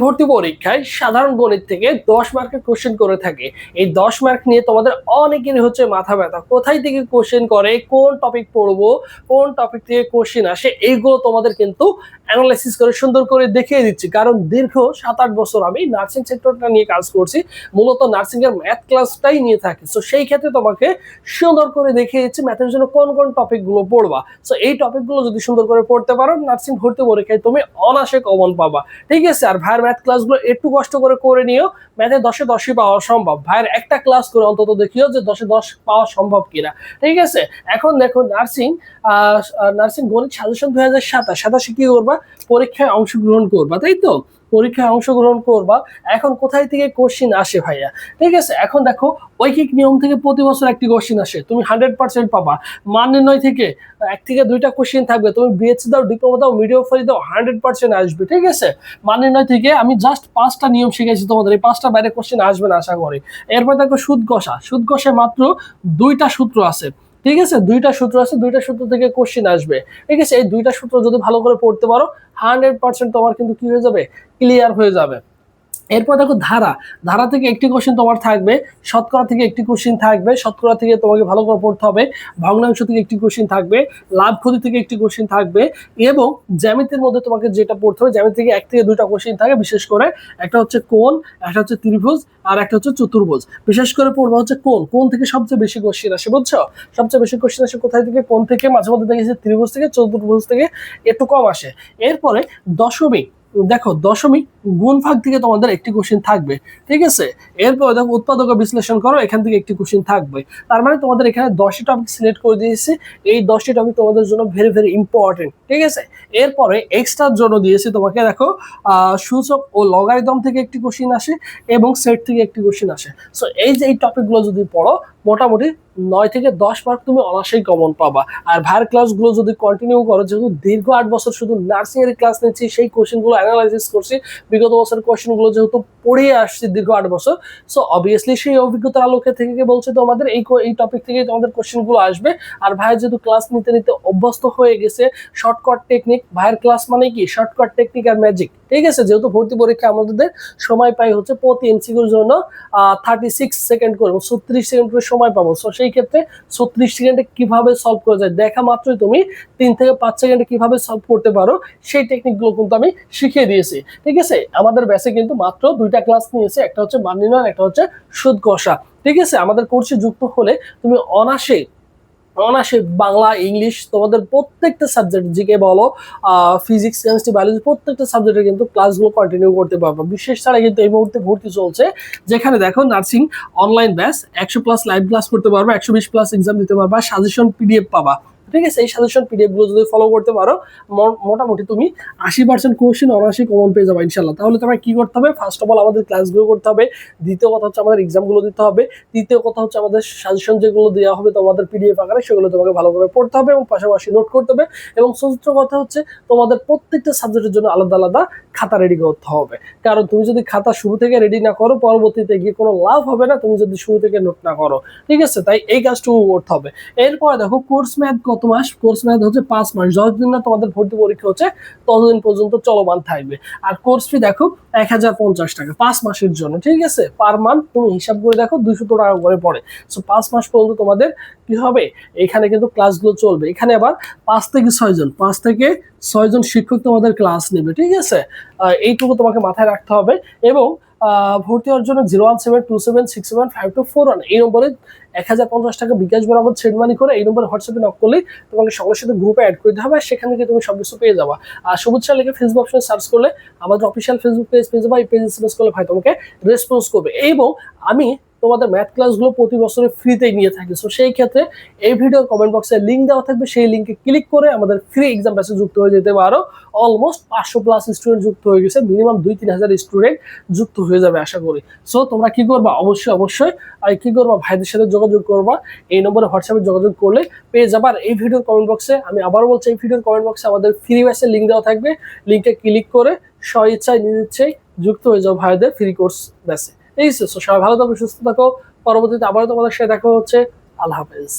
ভর্তি পরীক্ষায় সাধারণ গণিত থেকে 10 মার্কের কোশ্চেন করে থাকে। এই 10 মার্ক নিয়ে তোমাদের অনেকেরই হচ্ছে মাথা ব্যথা, কোথায় থেকে কোশ্চেন করে, কোন টপিক পড়বো, কোন টপিক থেকে কোশ্চেন আসে, এইগুলো তোমাদের কিন্তু অ্যানালাইসিস করে সুন্দর করে দেখিয়ে দিচ্ছি। কারণ দীর্ঘ 7-8 বছর আমি নার্সিং সেক্টরটা নিয়ে কাজ করছি, মূলত নার্সিং এর ম্যাথ ক্লাসটাই নিয়ে থাকি। সো সেই ক্ষেত্রে তোমাকে সুন্দর করে দেখিয়ে দিচ্ছি ম্যাথের জন্য কোন কোন টপিক গুলো পড়বা। সো এই টপিক গুলো যদি সুন্দর করে পড়তে পারো, নার্সিং ভর্তি পরীক্ষায় তুমি অনায়াসে কমন পাবা। ঠিক আছে? আর ভাইয়ের ম্যাথ ক্লাসগুলো একটু কষ্ট করে নিও, ম্যাথে 10-এ 10ই পাওয়া সম্ভব। ভাইয়ের একটা ক্লাস করে অন্তত দেখিও যে 10-এ 10 পাওয়া সম্ভব কিনা। ঠিক আছে? এখন দেখো নার্সিং গণিত সাজেশন 2027 কি করবা, পরীক্ষায় অংশগ্রহণ করবা, তাই তো? পরীক্ষায় অংশগ্রহণ করবা। এখন কোথায় থেকে কোশ্চিন আসে ভাইয়া? ঠিক আছে, এখন দেখো ঐকিক নিয়ম থেকে প্রতি বছর একটি কোশ্চিন আসে, তুমি 100% পাবা। মান নির্ণয় থেকে 1 থেকে 2টা কোশ্চিন থাকবে, তুমি বিএসসি দাও, ডিপ্লোমা দাও, মিডিওফারি দাও, 100% আসবে। ঠিক আছে? মান নির্ণয় থেকে আমি জাস্ট 5টা নিয়ম শিখেছি তোমাদের, এই 5টার বাইরে কোশ্চিন আসবে না আশা করি। এরপর দেখো সুদ কষায় মাত্র 2টা সূত্র আছে। ঠিক আছে? 2টা সূত্র আছে, 2টা সূত্র থেকে কোশ্চিন আসবে। ঠিক আছে? এই 2টা সূত্র যদি ভালো করে পড়তে পারো, 100% তোমার কিন্তু কি হয়ে যাবে, ক্লিয়ার হয়ে যাবে। এরপর দেখো ধারা থেকে একটি কোশ্চেন তোমার থাকবে, শতকরা থেকে একটি কোশ্চেন থাকবে, শতকরা থেকে তোমাকে ভালো করে পড়তে হবে, ভগ্নাংশ থেকে একটি কোশ্চেন থাকবে, লাভ ক্ষতি থেকে একটি কোশ্চেন থাকবে, এবং জ্যামিতির মধ্যে তোমাকে যেটা পড়তে হবে, জ্যামিতি থেকে 1 থেকে 2টা কোশ্চেন থাকে, বিশেষ করে একটা হচ্ছে কোণ, একটা হচ্ছে ত্রিভুজ, আর একটা হচ্ছে চতুর্ভুজ। বিশেষ করে পড়বা হচ্ছে কোণ থেকে সবচেয়ে বেশি কোশ্চেন আসে, বুঝছো? সবচেয়ে বেশি কোশ্চেন আসে কোথায় থেকে? কোণ থেকে, মাঝে মধ্যে দেখেছি ত্রিভুজ থেকে, চতুর্ভুজ থেকে একটু কম আসে। এরপরে দশমিক গুণ ভাগ থেকে তোমাদের একটি কোশ্চেন থাকবে। ঠিক আছে? এরপর দেখো উৎপাদক বিশ্লেষণ করো, এখান থেকে একটি কোশ্চেন থাকবে। তার মানে তোমাদের এখানে 10টি টপিক সিলেক্ট করে দিয়েছি, এই 10টি টপিক তোমাদের জন্য ভেরি ভেরি ইম্পর্টেন্ট। ঠিক আছে? এরপরে এক্সট্রার জন্য দিয়েছি তোমাকে, দেখো সূচক ও লগারিদম থেকে একটি কোশ্চেন আসে, এবং সেট থেকে একটি কোশ্চেন আসে। সো এই যে এই টপিকগুলো যদি পড়ো, মোটামুটি 9 থেকে 10 মার্ক তুমি অনায়াসেই কমন পাবা। আর ভাইয়ের ক্লাসগুলো যদি কন্টিনিউ করো, যেহেতু দীর্ঘ 8 বছর শুধু নার্সিং এর ক্লাস নিচ্ছি, সেই কোশ্চেনগুলো অ্যানালাইসিস করছি, বিগত বছরের কোশ্চেনগুলো যেহেতু পড়িয়ে আসছি দীর্ঘ 8 বছর, সো অবভিয়াসলি সেই অভিজ্ঞতার আলোকে থেকে বলছে তোমাদের এই টপিক থেকে তোমাদের কোশ্চেনগুলো আসবে। আর ভাইয়ের যেহেতু ক্লাস নিতে নিতে অভ্যস্ত হয়ে গেছে, শর্টকাট টেকনিক, ভাইয়ের ক্লাস মানে কি শর্টকাট টেকনিক আর ম্যাজিক। ঠিক আছে? যেহেতু ভর্তি পরীক্ষা আমাদের সময় পাই হচ্ছে প্রতি এমসিকিউর জন্য 36 সেকেন্ড করে, 36 সেকেন্ড করে সময় পাবো। সো সেই ক্ষেত্রে 36 সেকেন্ডে কিভাবে সলভ করা যায় দেখা মাত্রই তুমি 3 থেকে 5 সেকেন্ডে কিভাবে সলভ করতে পারো, সেই টেকনিকগুলো কিন্তু আমি শিখিয়ে দিয়েছি। ঠিক আছে? আমাদের ব্যাচে কিন্তু মাত্র 2টা ক্লাস নিয়েছে, একটা হচ্ছে মান নির্ণয়, একটা হচ্ছে সুদ কষা। ঠিক আছে? আমাদের কোর্সে যুক্ত হলে তুমি অনায়াসে বাংলা, ইংলিশ, তোমাদের প্রত্যেকটা সাবজেক্ট, জিকে বলো, ফিজিক্স, কেমিস্ট্রি, বায়োলজি, প্রত্যেকটা সাবজেক্টে কিন্তু ক্লাসগুলো কন্টিনিউ করতে পারবো। বিশেষ ছাড়া কিন্তু এই মুহূর্তে ভর্তি চলছে, যেখানে দেখো nursing online batch 100+ live class করতে পারবো, 120+ এক্সাম দিতে পারবা, সাজেশন পিডিএফ পাবা। ঠিক আছে? এই সাজেশন পিডিএফ গুলো যদি ফলো করতে পারো, মোটামুটি তুমি 80% কোশ্চেন অনায়াসেই কমন পেয়ে যাবে ইনশাল্লাহ। তাহলে তোমার কি করতে হবে? ফার্স্ট অফ অল আমাদের ক্লাসগুলো করতে হবে, দ্বিতীয় কথা হচ্ছে আমাদের এক্সামগুলো দিতে হবে, তৃতীয় কথা হচ্ছে আমাদের সাজেশন যেগুলো দেওয়া হবে তোমাদের পিডিএফ আকারে, সেগুলো তোমাকে ভালো করে পড়তে হবে এবং পাশাপাশি নোট করতে হবে। এবং চতুর্থ কথা হচ্ছে তোমাদের প্রত্যেকটা সাবজেক্টের জন্য আলাদা আলাদা খাতা রেডি করতে হবে। কারণ তুমি যদি খাতা শুরু থেকে রেডি না করো, পরবর্তীতে গিয়ে কোনো লাভ হবে না তুমি যদি শুরু থেকে নোট না করো। ঠিক আছে? তাই এই কাজটুকু করতে হবে। এরপরে দেখো কোর্স ম্যাথ কত মাস? কোর্স ম্যাথ হচ্ছে 5 মাস। যতদিন না তোমাদের ভর্তি পরীক্ষা হচ্ছে ততদিন পর্যন্ত চলমান থাকবে। আর কোর্স ফি দেখো 1050 টাকা 5 মাসের জন্য। ঠিক আছে? পার মান্থ তুমি হিসাব করে দেখো 200 টাকা করে পড়ে। সো 5 মাস পর্যন্ত তোমাদের কি হবে, এখানে কিন্তু ক্লাসগুলো চলবে। এখানে আবার 5 থেকে 6 জন শিক্ষক তোমাদের ক্লাস নেবে। ঠিক আছে? এইটুকু তোমাকে মাথায় রাখতে হবে। এবং ভর্তি হওয়ার জন্য 01727675241 এই নম্বরে 1050 টাকা বিকাশ বরাবর সেন্ড মানি করে এই নম্বরে হোয়াটসঅ্যাপে নক করলেই তোমাকে সঙ্গে সাথে গ্রুপে অ্যাড করে দিতে হবে। সেখান থেকে তুমি সবকিছু পেয়ে যাবা। আর সবুজ স্যার লিখে ফেসবুক অপশনে সার্চ করলে আমাদের অফিসিয়াল ফেসবুক পেজ পেয়ে যাবা। এই পেজ সার্চ করলে ভাই তোমাকে রেসপন্স করবে। এবং আমি তোমাদের ম্যাথ ক্লাসগুলো প্রতি বছরে ফ্রিতেই নিয়ে থাকি। সো সেই ক্ষেত্রে এই ভিডিওর কমেন্ট বক্সে লিঙ্ক দেওয়া থাকবে, সেই লিঙ্কে ক্লিক করে আমাদের ফ্রি এক্সাম ব্যাচে যুক্ত হয়ে যেতে পারো। অলমোস্ট 500+ স্টুডেন্ট যুক্ত হয়ে গেছে, মিনিমাম 2-3 হাজার স্টুডেন্ট যুক্ত হয়ে যাবে আশা করি। সো তোমরা কি করবা, অবশ্যই কি করবা, ভাইদের সাথে যোগাযোগ করবা। এই নম্বরে হোয়াটসঅ্যাপে যোগাযোগ করলে পেয়ে যাবা। আর এই ভিডিওর কমেন্ট বক্সে, আমি আবারও বলছি, এই ভিডিওর কমেন্ট বক্সে আমাদের ফ্রি ব্যাচের লিঙ্ক দেওয়া থাকবে। লিঙ্কে ক্লিক করে স্বইচ্ছায় নিজের ইচ্ছায় যুক্ত হয়ে যাও ভাইদের ফ্রি কোর্স ব্যাচে। ঠিক আছে? সবাই ভালো থাকো, সুস্থ থাকো। পরবর্তীতে আবারও তোমাদের সাথে দেখা হচ্ছে। আল্লাহ হাফেজ।